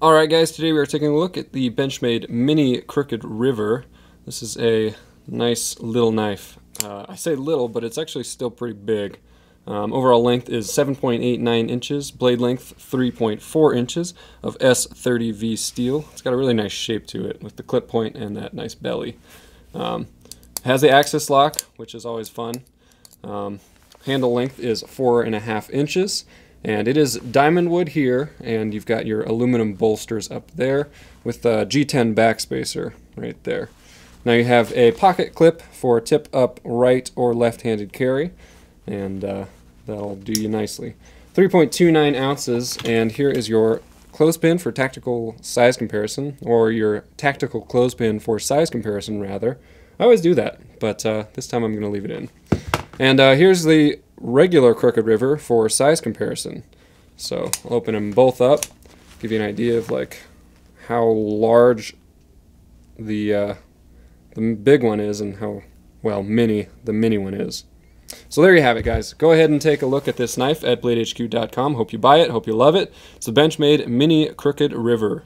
Alright guys, today we are taking a look at the Benchmade Mini Crooked River. This is a nice little knife. I say little, but it's actually still pretty big. Overall length is 7.89 inches, blade length 3.4 inches of S30V steel. It's got a really nice shape to it with the clip point and that nice belly. It has the axis lock, which is always fun. Handle length is 4.5 inches. And it is Dymondwood here, and you've got your aluminum bolsters up there with the G10 backspacer right there. Now you have a pocket clip for tip up right or left-handed carry, and that'll do you nicely. 3.29 ounces, and here is your clothespin for tactical size comparison, or your tactical clothespin for size comparison rather. I always do that, but this time I'm going to leave it in. And here's the regular Crooked River for size comparison. So I'll open them both up, give you an idea of like how large the big one is and how mini the mini one is. So there you have it, guys. Go ahead and take a look at this knife at bladehq.com. Hope you buy it, hope you love it. It's the Benchmade Mini Crooked River.